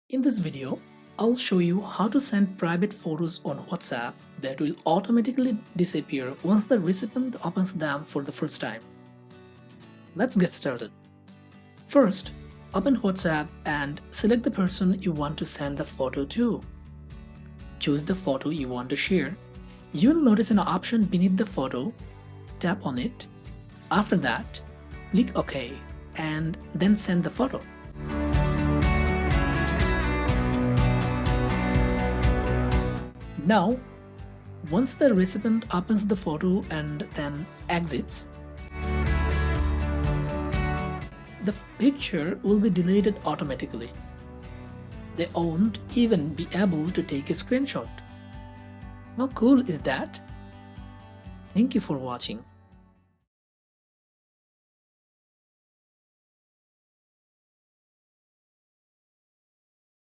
In this video, I'll show you how to send private photos on WhatsApp that will automatically disappear once the recipient opens them for the first time. Let's get started. First, open WhatsApp and select the person you want to send the photo to. Choose the photo you want to share. You will notice an option beneath the photo. Tap on it. After that, click OK and then send the photo. Now, once the recipient opens the photo and then exits, the picture will be deleted automatically. They won't even be able to take a screenshot. How cool is that? Thank you for watching.